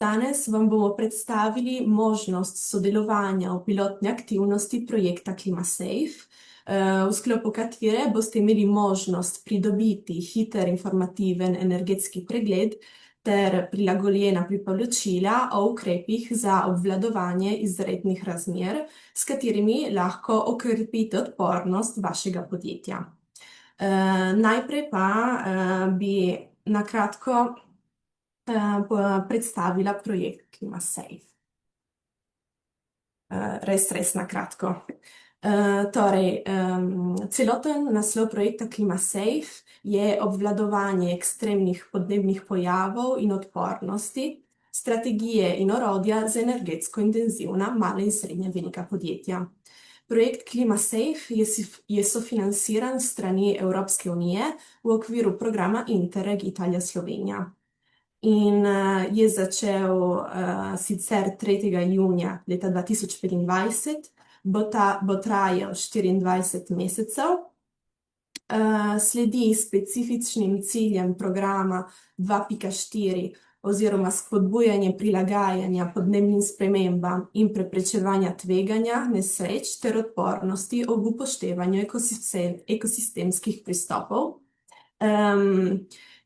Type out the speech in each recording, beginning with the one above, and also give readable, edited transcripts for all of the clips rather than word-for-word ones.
Danes vam bomo predstavili možnost sodelovanja v pilotni aktivnosti projekta KlimaSafe, v sklopu katere boste imeli možnost pridobiti hiter informativen energetski pregled ter prilagoljena priporočila o ukrepih za obvladovanje izrednih razmer, s katerimi lahko okrepite odpornost vašega podjetja. Najprej pa bi na kratko predstavila projekt KlimaSafe. Res na kratko. Celoten naslov projekta KlimaSafe je obvladovanje ekstremnih podnebnih pojavov in odpornosti, strategije in orodja za energetsko intenzivna mala in srednje velika podjetja. Projekt KlimaSafe je sofinansiran s strani Evropske unije v okviru programa Interreg Italija-Slovenija. In je začel sicer 3. junija leta 2025, bo trajal 24 mesecev, sledi specifičnim ciljem programa 2.4 oziroma spodbujanje prilagajanja podnebnim spremembam in preprečevanja tveganja nesreč ter odpornosti ob upoštevanju ekosistemskih pristopov.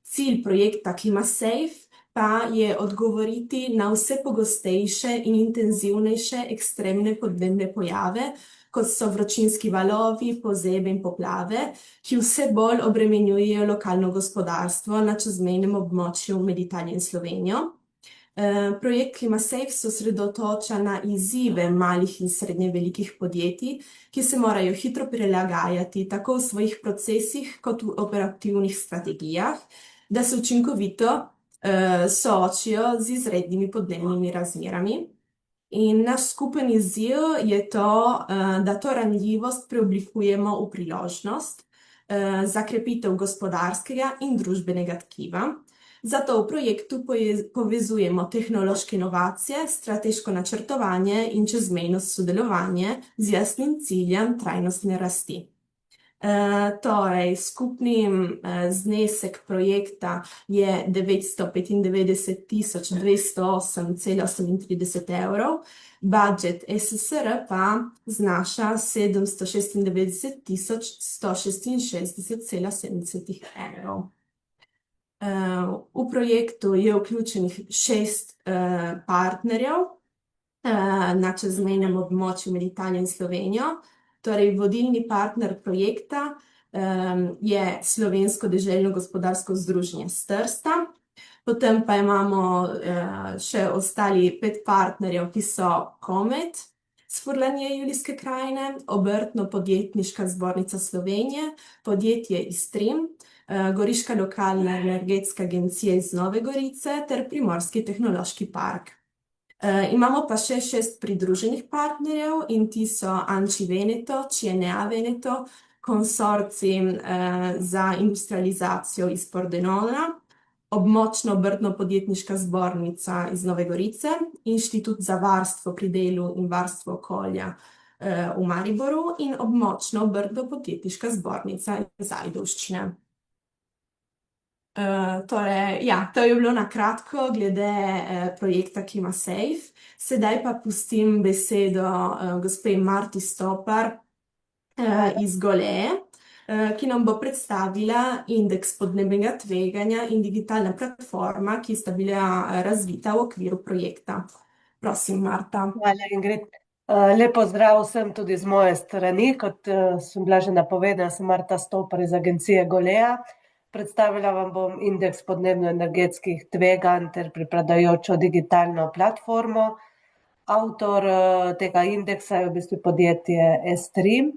Cilj projekta KlimaSafe pa je odgovoriti na vse pogostejše in intenzivnejše ekstremne podnebne pojave, kot so vročinski valovi, pozebe in poplave, ki vse bolj obremenjujejo lokalno gospodarstvo na čezmejnem območju med Italijo in Slovenijo. Projekt KlimaSafe se osredotoča na izzive malih in srednje velikih podjetij, ki se morajo hitro prilagajati tako v svojih procesih kot v operativnih strategijah, da se učinkovito soočijo z izrednimi podnebnimi razmerami. In naš skupen izziv je to, da to ranljivost preoblikujemo v priložnost za krepitev gospodarskega in družbenega tkiva. Zato v projektu povezujemo tehnološke inovacije, strateško načrtovanje in čezmejno sodelovanje z jasnim ciljem trajnostne rasti. Skupni znesek projekta je 995.208,38 evrov, budžet SSR pa znaša 796.166,70 evrov. V projektu je vključenih 6 partnerjev na čezmejnem območju med Italijo in Slovenijo. Torej, vodilni partner projekta je Slovensko deželno gospodarsko združenje s Trsta, potem pa imamo še ostali 5 partnerjev, ki so Komet s Furlanije Julijske krajine, Obrtno-podjetniška zbornica Slovenije, podjetje Istrim, Goriška lokalna energetska agencija iz Nove Gorice ter Primorski tehnološki park. Imamo pa še 6 pridruženih partnerjev in ti so ANCI Veneto, CNA Veneto, Konsorcij za industrializacijo iz Pordenona, Območna obrtno-podjetniška zbornica iz Nove Gorice, Inštitut za varstvo pri delu in varstvo okolja v Mariboru in Območna obrtno-podjetniška zbornica iz Ajdovščine. To je bilo na kratko glede projekta KlimaSafe. Sedaj pa pustim besedo gospe Marti Stopar iz Goleje, ki nam bo predstavila indeks podnebnega tveganja in digitalna platforma, ki sta bila razvita v okviru projekta. Prosim, Marta. Hvala, Ingrid. Lep pozdrav vsem tudi z moje strani. Kot sem bila že napovedana, sem Marta Stopar iz agencije Goleja. Predstavila vam bom indeks podnebno-energetskih tveganj ter pripadajočo digitalno platformo. Avtor tega indeksa je v bistvu podjetje S3.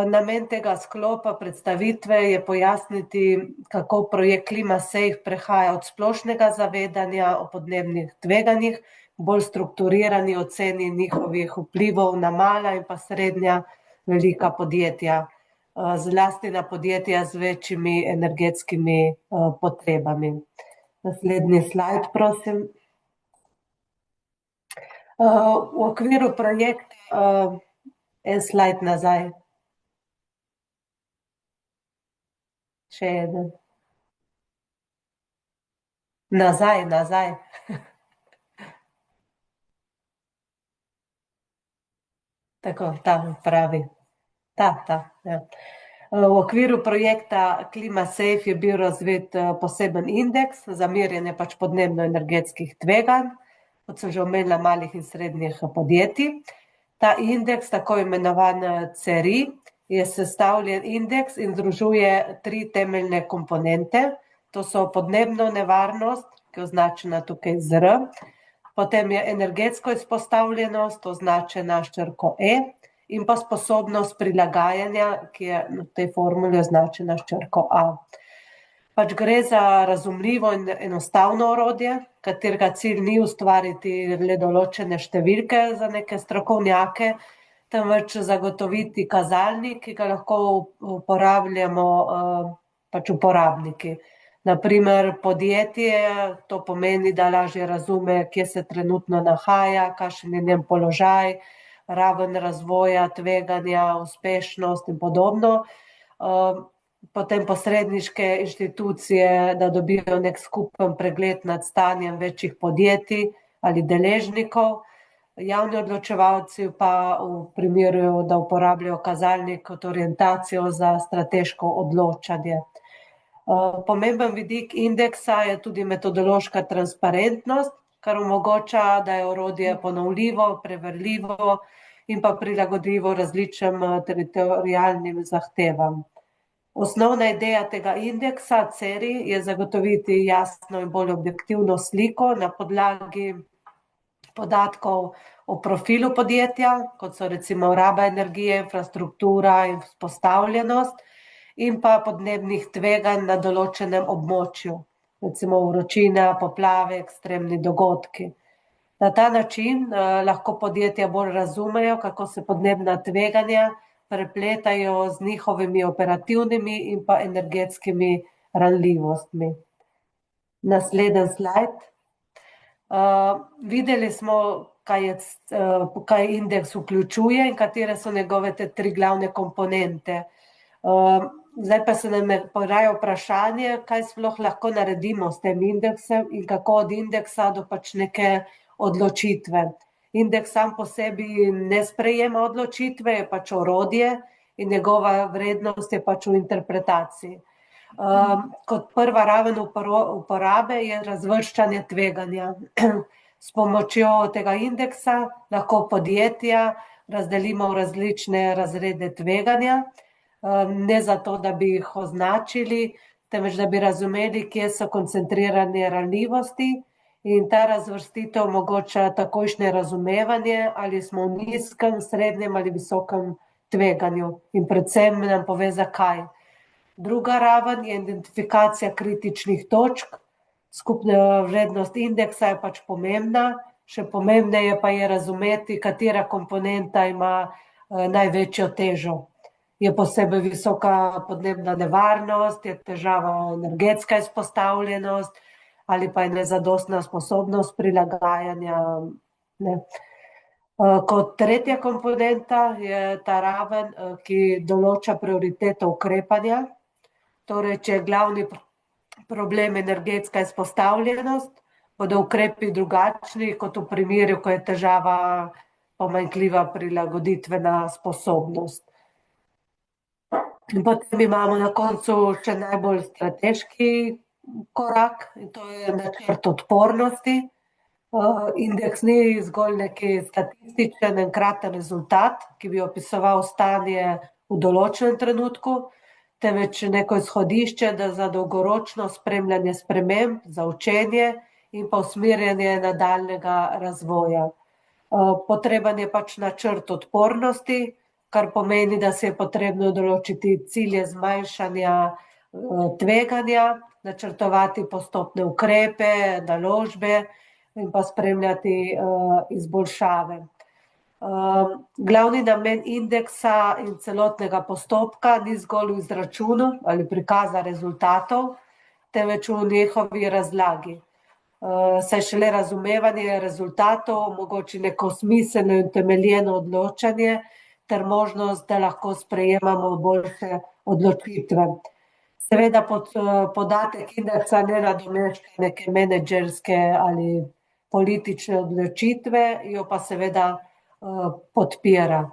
Namen tega sklopa predstavitve je pojasniti, kako projekt KlimaSafe prehaja od splošnega zavedanja o podnebnih tveganjih k bolj strukturirani oceni njihovih vplivov na mala in pa srednja velika podjetja, zlasti na podjetja z večjimi energetskimi potrebami. Naslednji slajd, prosim. V okviru projekta, en slajd nazaj. Še eden. Nazaj. Tako, ta pravi. Ja. V okviru projekta KlimaSafe je bil razvit poseben indeks za merjenje pač podnebno-energetskih tveganj, kot sem že omenila, malih in srednjih podjetij. Ta indeks, tako imenovan CERI, je sestavljen indeks in združuje 3 temeljne komponente. To so podnebno nevarnost, ki je označena tukaj z R, potem je energetsko izpostavljenost, označena s črko E, in pa sposobnost prilagajanja, ki je v tej formuli označena s črko A. Pač gre za razumljivo in enostavno orodje, katerega cilj ni ustvariti le določene številke za neke strokovnjake, temveč zagotoviti kazalnik, ki ga lahko uporabljamo pač uporabniki. Na primer podjetje, to pomeni, da lažje razume, kje se trenutno nahaja, kakšen je njen položaj, raven razvoja, tveganja, uspešnost in podobno. Potem posredniške inštitucije, da dobijo nek skupen pregled nad stanjem večjih podjetij ali deležnikov. Javni odločevalci pa v primeru, da uporabljajo kazalnik kot orientacijo za strateško odločanje. Pomemben vidik indeksa je tudi metodološka transparentnost, kar omogoča, da je orodje ponovljivo, preverljivo in pa prilagodljivo različnim teritorialnim zahtevam. Osnovna ideja tega indeksa CERI je zagotoviti jasno in bolj objektivno sliko na podlagi podatkov o profilu podjetja, kot so recimo raba energije, infrastruktura in vzpostavljenost, in pa podnebnih tveganj na določenem območju, recimo vročina, poplave, ekstremni dogodki. Na ta način lahko podjetja bolj razumejo, kako se podnebna tveganja prepletajo z njihovimi operativnimi in pa energetskimi ranljivostmi. Naslednji slajd. Videli smo, kaj indeks vključuje in katere so njegove te 3 glavne komponente. Zdaj pa se nam poraja vprašanje, kaj sploh lahko naredimo s tem indeksem in kako od indeksa do pač neke odločitve. Indeks sam po sebi ne sprejema odločitve, je pač orodje in njegova vrednost je pač v interpretaciji. Kot prva raven uporabe je razvrščanje tveganja. S pomočjo tega indeksa lahko podjetja razdelimo v različne razrede tveganja, ne zato, da bi jih označili, temveč da bi razumeli, kje so koncentrirane ranljivosti, in ta razvrstitev omogoča takojšnje razumevanje, ali smo v nizkem, srednjem ali visokem tveganju, in predvsem nam pove, zakaj. Druga raven je identifikacija kritičnih točk. Skupna vrednost indeksa je pač pomembna, še pomembneje pa je razumeti, katera komponenta ima največjo težo. Je posebej visoka podnebna nevarnost, je težava energetska izpostavljenost ali pa je nezadostna sposobnost prilagajanja, ne. Kot tretja komponenta je ta raven, ki določa prioriteto ukrepanja. Torej, če je glavni problem energetska izpostavljenost, bodo ukrepi drugačni kot v primeru, ko je težava pomanjkljiva prilagoditvena sposobnost. In potem imamo na koncu še najbolj strateški korak, in to je načrt odpornosti. Indeks ni zgolj neki statističen enkraten rezultat, ki bi opisoval stanje v določenem trenutku, temveč neko izhodišče, da za dolgoročno spremljanje sprememb, za učenje in pa usmerjanje nadaljnjega razvoja. Potreben je pač načrt odpornosti, kar pomeni, da se je potrebno določiti cilje zmanjšanja tveganja, načrtovati postopne ukrepe, naložbe in pa spremljati izboljšave. Glavni namen indeksa in celotnega postopka ni zgolj v izračunu ali prikaza rezultatov, temveč v njihovi razlagi. Saj šele razumevanje rezultatov omogoči neko smiselno in utemeljeno odločanje ter možnost, da lahko sprejemamo boljše odločitve. Seveda podatek indeksa ne nadomešča neke menedžerske ali politične odločitve, jo pa seveda podpira.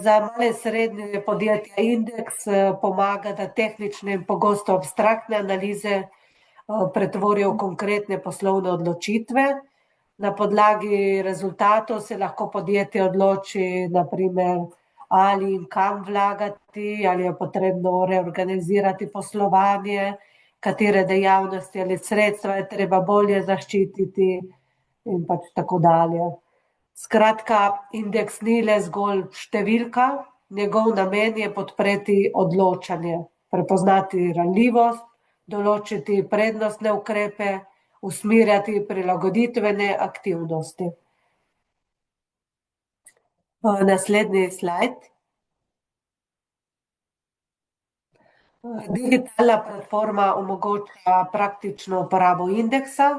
Za male in srednje podjetja indeks pomaga, da tehnične in pogosto abstraktne analize pretvorijo v konkretne poslovne odločitve. Na podlagi rezultatov se lahko podjetje odloči, naprimer, ali in kam vlagati, ali je potrebno reorganizirati poslovanje, katere dejavnosti ali sredstva je treba bolje zaščititi in pač tako dalje. Skratka, indeks ni le zgolj številka, njegov namen je podpreti odločanje, prepoznati ranljivost, določiti prednostne ukrepe, usmerjati prilagoditvene aktivnosti. Naslednji slajd. Digitalna platforma omogoča praktično uporabo indeksa.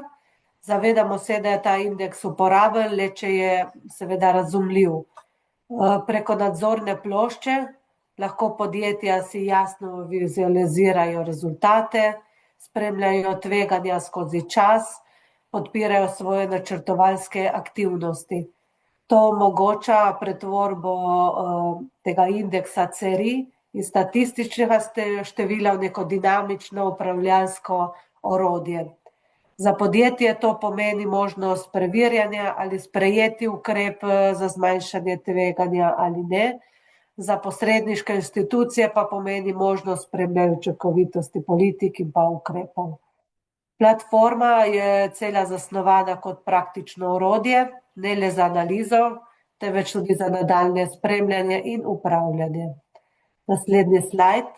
Zavedamo se, da je ta indeks uporaben, le če je seveda razumljiv. Preko nadzorne plošče lahko podjetja si jasno vizualizirajo rezultate, spremljajo tveganja skozi čas, podpirajo svoje načrtovalske aktivnosti. To omogoča pretvorbo tega indeksa CERI iz statističnega števila v neko dinamično upravljalsko orodje. Za podjetje to pomeni možnost preverjanja, ali sprejeti ukrep za zmanjšanje tveganja ali ne. Za posredniške institucije pa pomeni možnost spremljanja učinkovitosti politik in pa ukrepov. Platforma je cela zasnovana kot praktično orodje, ne le za analizo, temveč tudi za nadaljnje spremljanje in upravljanje. Naslednji slajd.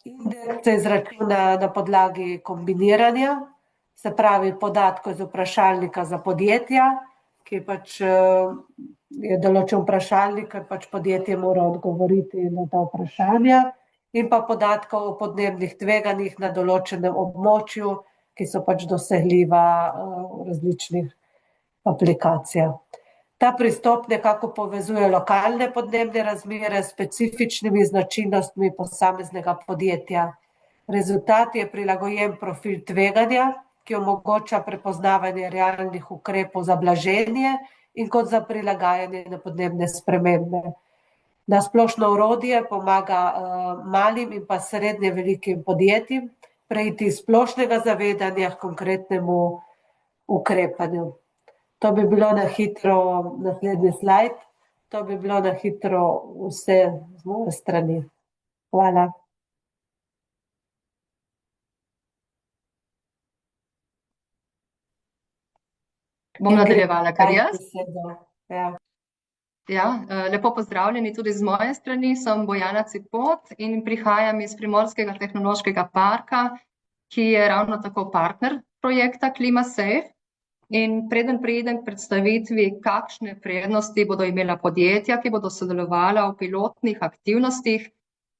Indeks se izračuna na podlagi kombiniranja, se pravi podatkov iz vprašalnika za podjetja, ki pač je določen vprašalnik, ker pač podjetje mora odgovoriti na ta vprašanja, in pa podatkov o podnebnih tveganjih na določenem območju, ki so pač dosegljiva v različnih aplikacijah. Ta pristop nekako povezuje lokalne podnebne razmere s specifičnimi značilnostmi posameznega podjetja. Rezultat je prilagojen profil tveganja, ki omogoča prepoznavanje realnih ukrepov za blaženje in kot za prilagajanje na podnebne spremembe. Na splošno orodje pomaga malim in pa srednje velikim podjetjem preiti iz splošnega zavedanja k konkretnemu ukrepanju. To bi bilo na hitro, naslednji slajd, to bi bilo na hitro vse z moje strani. Hvala. Bom nadaljevala kar jaz. Ja. Ja, lepo pozdravljeni tudi z moje strani, sem Bojana Cipot in prihajam iz Primorskega tehnološkega parka, ki je ravno tako partner projekta KlimaSafe. In preden preidem k predstavitvi, kakšne prednosti bodo imela podjetja, ki bodo sodelovala v pilotnih aktivnostih,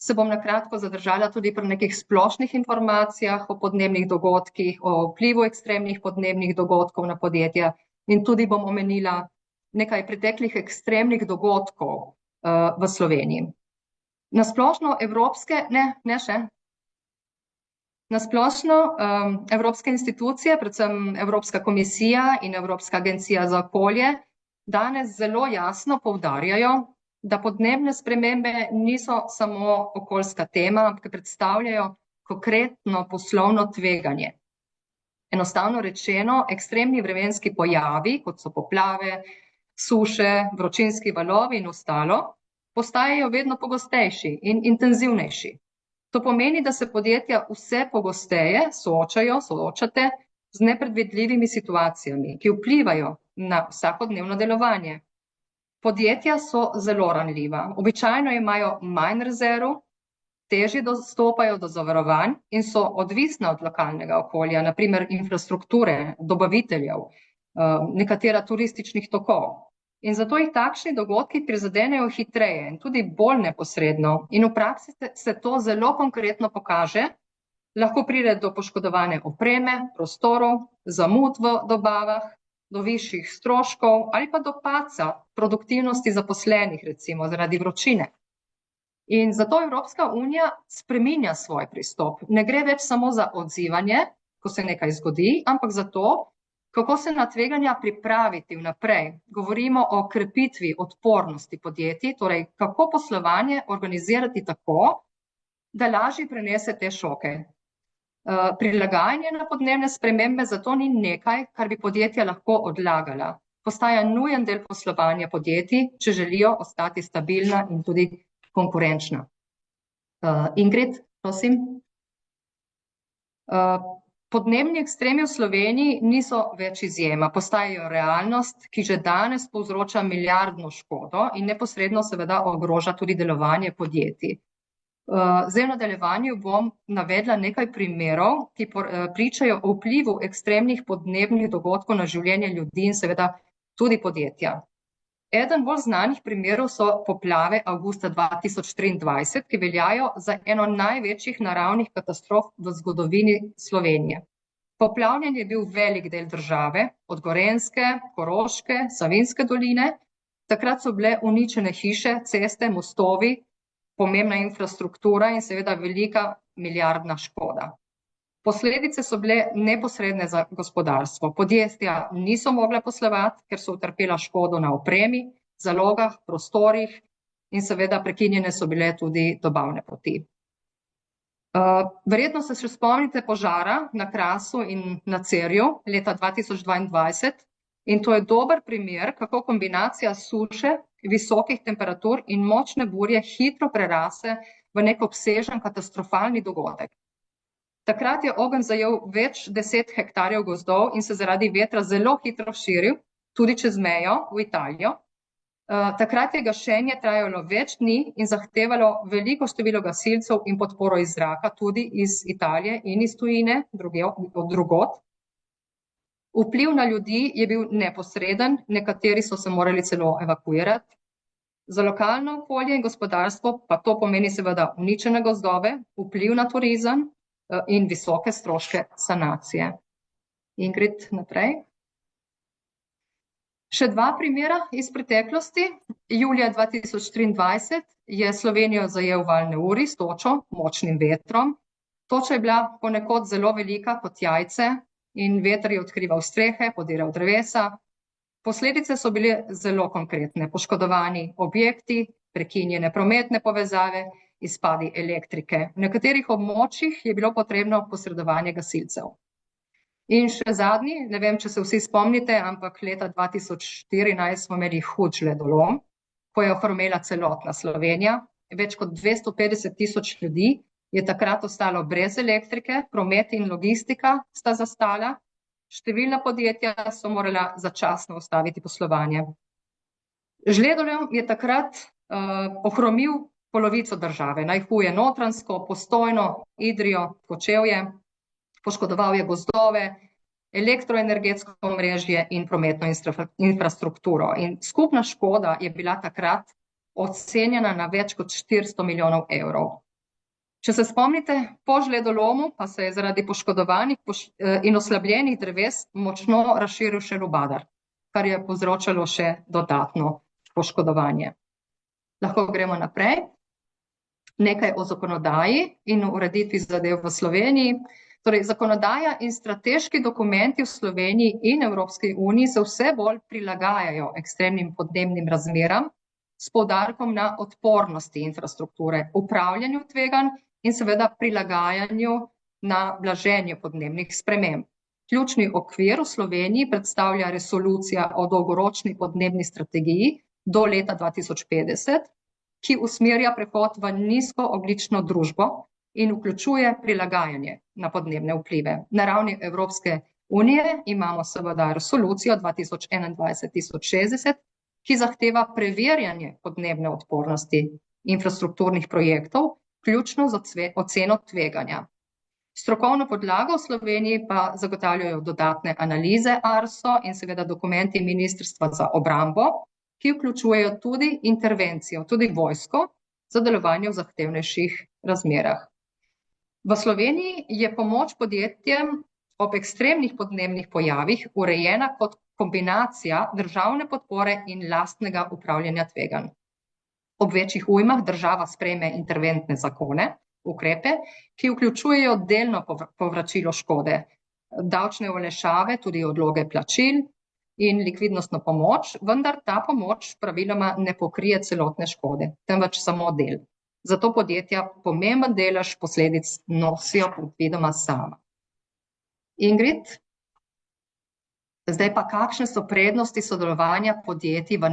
se bom na kratko zadržala tudi pri nekih splošnih informacijah o podnebnih dogodkih, o vplivu ekstremnih podnebnih dogodkov na podjetja in tudi bom omenila nekaj preteklih ekstremnih dogodkov v Sloveniji. Na splošno evropske institucije, predvsem Evropska komisija in Evropska agencija za okolje, danes zelo jasno poudarjajo, da podnebne spremembe niso samo okoljska tema, ampak predstavljajo konkretno poslovno tveganje. Enostavno rečeno, ekstremni vremenski pojavi, kot so poplave, suše, vročinski valovi in ostalo, postajajo vedno pogostejši in intenzivnejši. To pomeni, da se podjetja vse pogosteje soočate z nepredvidljivimi situacijami, ki vplivajo na vsakodnevno delovanje. Podjetja so zelo ranljiva, običajno imajo manj rezerv, težje dostopajo do zavarovanj in so odvisna od lokalnega okolja, naprimer infrastrukture, dobaviteljev, nekatera turističnih tokov. In zato jih takšni dogodki prizadenejo hitreje in tudi bolj neposredno. In v praksi se to zelo konkretno pokaže. Lahko pride do poškodovane opreme, prostorov, zamud v dobavah, do višjih stroškov ali pa do padca produktivnosti zaposlenih, recimo zaradi vročine. In zato Evropska unija spreminja svoj pristop. Ne gre več samo za odzivanje, ko se nekaj zgodi, ampak za to, Kako se na tveganja pripraviti vnaprej? Govorimo o krepitvi odpornosti podjetij, torej kako poslovanje organizirati tako, da lažje prenese te šoke. Prilagajanje na podnebne spremembe zato ni nekaj, kar bi podjetja lahko odlagala. Postaja nujen del poslovanja podjetij, če želijo ostati stabilna in tudi konkurenčna. Ingrid, prosim. Podnebni ekstremi v Sloveniji niso več izjema, postajajo realnost, ki že danes povzroča milijardno škodo in neposredno seveda ogroža tudi delovanje podjetij. Zdaj v nadaljevanju bom navedla nekaj primerov, ki pričajo o vplivu ekstremnih podnebnih dogodkov na življenje ljudi in seveda tudi podjetja. Eden bolj znanih primerov so poplave avgusta 2023, ki veljajo za eno največjih naravnih katastrof v zgodovini Slovenije. Poplavljen je bil velik del države, od Gorenjske, Koroške, Savinjske doline. Takrat so bile uničene hiše, ceste, mostovi, pomembna infrastruktura in seveda velika milijardna škoda. Posledice so bile neposredne za gospodarstvo. Podjetja niso mogla poslovati, ker so utrpela škodo na opremi, zalogah, prostorih in seveda prekinjene so bile tudi dobavne poti. Verjetno se še spomnite požara na Krasu in na Cerju leta 2022 in to je dober primer, kako kombinacija suše, visokih temperatur in močne burje hitro prerase v nek obsežen katastrofalni dogodek. Takrat je ogenj zajel več 10 hektarjev gozdov in se zaradi vetra zelo hitro širil, tudi čez mejo v Italijo. Takrat je gašenje trajalo več dni in zahtevalo veliko število gasilcev in podporo iz zraka, tudi iz Italije in iz tujine, od drugod. Vpliv na ljudi je bil neposreden, nekateri so se morali celo evakuirati. Za lokalno okolje in gospodarstvo pa to pomeni seveda uničene gozdove, vpliv na turizem in visoke stroške sanacije. Ingrid, naprej. Še dva primera iz preteklosti. Julija 2023 je Slovenijo zajel val neurij s točo, močnim vetrom. Toča je bila ponekod zelo velika kot jajce in veter je odkrival strehe, podiral drevesa. Posledice so bile zelo konkretne. Poškodovani objekti, prekinjene prometne povezave, izpadi elektrike. V nekaterih območjih je bilo potrebno posredovanje gasilcev. In še zadnji, ne vem, če se vsi spomnite, ampak leta 2014 smo imeli hud žledolom, ko je ohromela celotna Slovenija. Več kot 250 tisoč ljudi je takrat ostalo brez elektrike, promet in logistika sta zastala, številna podjetja so morala začasno ustaviti poslovanje. Žledolom je takrat ohromil polovico države, najhuje Notranjsko, Postojno, Idrijo, Kočevje, poškodoval je gozdove, elektroenergetsko omrežje in prometno infrastrukturo. In skupna škoda je bila takrat ocenjena na več kot 400 milijonov evrov. Če se spomnite, po žledolomu pa se je zaradi poškodovanih in oslabljenih dreves močno razširil še lubadar, kar je povzročalo še dodatno poškodovanje. Lahko gremo naprej. Nekaj o zakonodaji in ureditvi zadev v Sloveniji. Torej, zakonodaja in strateški dokumenti v Sloveniji in Evropski uniji se vse bolj prilagajajo ekstremnim podnebnim razmeram s poudarkom na odpornosti infrastrukture, upravljanju tveganj in seveda prilagajanju na blaženje podnebnih sprememb. Ključni okvir v Sloveniji predstavlja resolucija o dolgoročni podnebni strategiji do leta 2050, ki usmerja prehod v nizkoogljično družbo in vključuje prilagajanje na podnebne vplive. Na ravni Evropske unije imamo seveda resolucijo 2021-1060, ki zahteva preverjanje podnebne odpornosti infrastrukturnih projektov, ključno za oceno tveganja. Strokovno podlago v Sloveniji pa zagotavljajo dodatne analize ARSO in seveda dokumenti Ministrstva za obrambo, ki vključujejo tudi intervencijo, tudi vojsko, za delovanje v zahtevnejših razmerah. V Sloveniji je pomoč podjetjem ob ekstremnih podnebnih pojavih urejena kot kombinacija državne podpore in lastnega upravljanja tveganj. Ob večjih ujmah država sprejme interventne zakone, ukrepe, ki vključujejo delno povračilo škode, davčne olajšave, tudi odloge plačil in likvidnostno pomoč, vendar ta pomoč praviloma ne pokrije celotne škode, temveč samo del. Zato podjetja pomemben delež posledic nosijo predvidoma sama. Ingrid, zdaj pa kakšne so prednosti sodelovanja podjetij v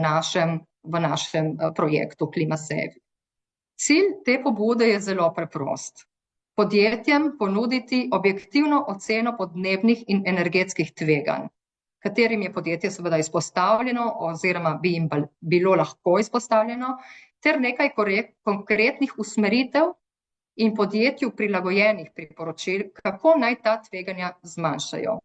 našem projektu KlimaSafe? Cilj te pobude je zelo preprost. Podjetjem ponuditi objektivno oceno podnebnih in energetskih tveganj, katerim je podjetje seveda izpostavljeno oziroma bi jim bilo lahko izpostavljeno, ter nekaj konkretnih usmeritev in podjetju prilagojenih priporočil, kako naj ta tveganja zmanjšajo.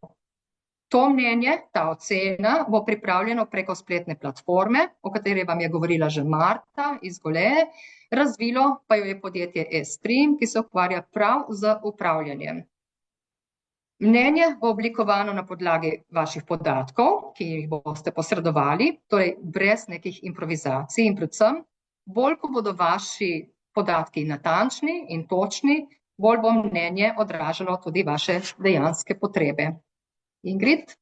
To mnenje, ta ocena, bo pripravljeno preko spletne platforme, o kateri vam je govorila že Marta iz Goleje, razvilo pa jo je podjetje Estream, ki se ukvarja prav z upravljanjem. Mnenje bo oblikovano na podlagi vaših podatkov, ki jih boste posredovali, torej brez nekih improvizacij in predvsem, bolj ko bodo vaši podatki natančni in točni, bolj bo mnenje odražalo tudi vaše dejanske potrebe. Ingrid,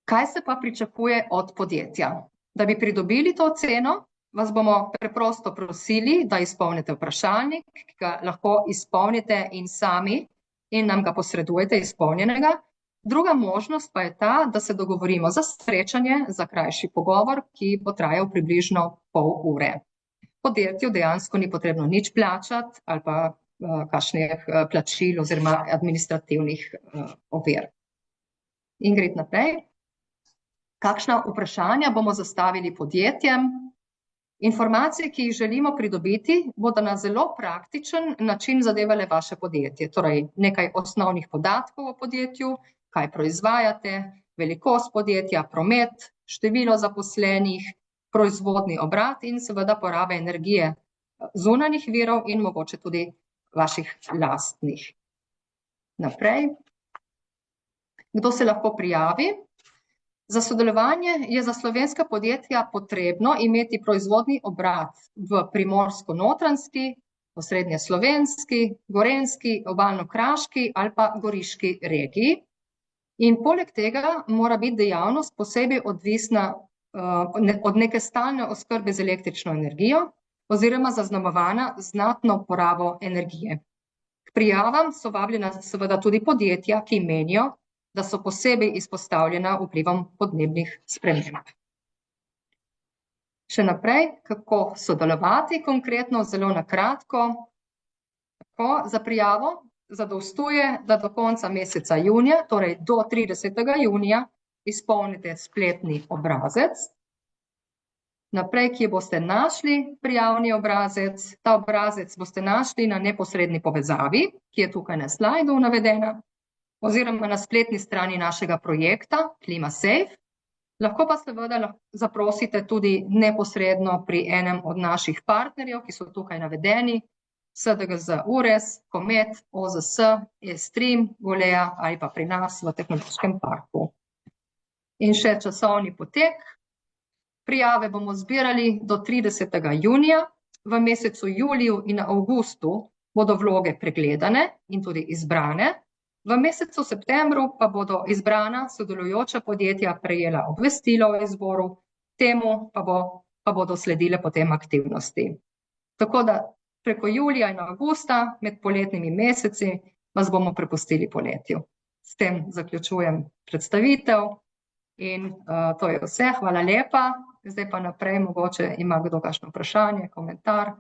kaj se pa pričakuje od podjetja? Da bi pridobili to oceno, vas bomo preprosto prosili, da izpolnite vprašalnik, ki ga lahko izpolnite in sami in nam ga posredujete izpolnjenega. Druga možnost pa je ta, da se dogovorimo za srečanje, za krajši pogovor, ki bo trajal približno pol ure. Podjetju dejansko ni potrebno nič plačati ali pa kakšnih plačil oziroma administrativnih ovir. Ingrid, naprej. Kakšna vprašanja bomo zastavili podjetjem? Informacije, ki jih želimo pridobiti, bodo na zelo praktičen način zadevale vaše podjetje. Torej, nekaj osnovnih podatkov o podjetju, kaj proizvajate, velikost podjetja, promet, število zaposlenih, proizvodni obrat in seveda porabe energije zunanjih virov in mogoče tudi vaših lastnih. Naprej. Kdo se lahko prijavi? Za sodelovanje je za slovenska podjetja potrebno imeti proizvodni obrat v primorsko-notranjski, osrednjeslovenski, gorenjski, obalno-kraški ali pa goriški regiji. In poleg tega mora biti dejavnost posebej odvisna od neke stalne oskrbe z električno energijo oziroma zaznamovana znatno porabo energije. K prijavam so vabljena seveda tudi podjetja, ki menijo, da so posebej izpostavljena vplivom podnebnih sprememb. Še naprej, kako sodelovati konkretno, zelo na kratko. Za prijavo zadostuje, da do konca meseca junija, torej do 30. junija, izpolnite spletni obrazec. Naprej, kje boste našli prijavni obrazec? Ta obrazec boste našli na neposredni povezavi, ki je tukaj na slajdu navedena, oziroma na spletni strani našega projekta KlimaSafe. Lahko pa seveda zaprosite tudi neposredno pri enem od naših partnerjev, ki so tukaj navedeni, SDGZ URES, Komet, OZS, Estream, Goleja ali pa pri nas v Tehnološkem parku. In še časovni potek. Prijave bomo zbirali do 30. junija, v mesecu juliju in avgustu bodo vloge pregledane in tudi izbrane, v mesecu septembru pa bodo izbrana sodelujoča podjetja prejela obvestilo o izboru, temu pa bodo sledile potem aktivnosti. Tako da preko julija in avgusta med poletnimi meseci vas bomo prepustili poletju. S tem zaključujem predstavitev in to je vse. Hvala lepa. Zdaj pa naprej, mogoče ima kdo kakšno vprašanje, komentar.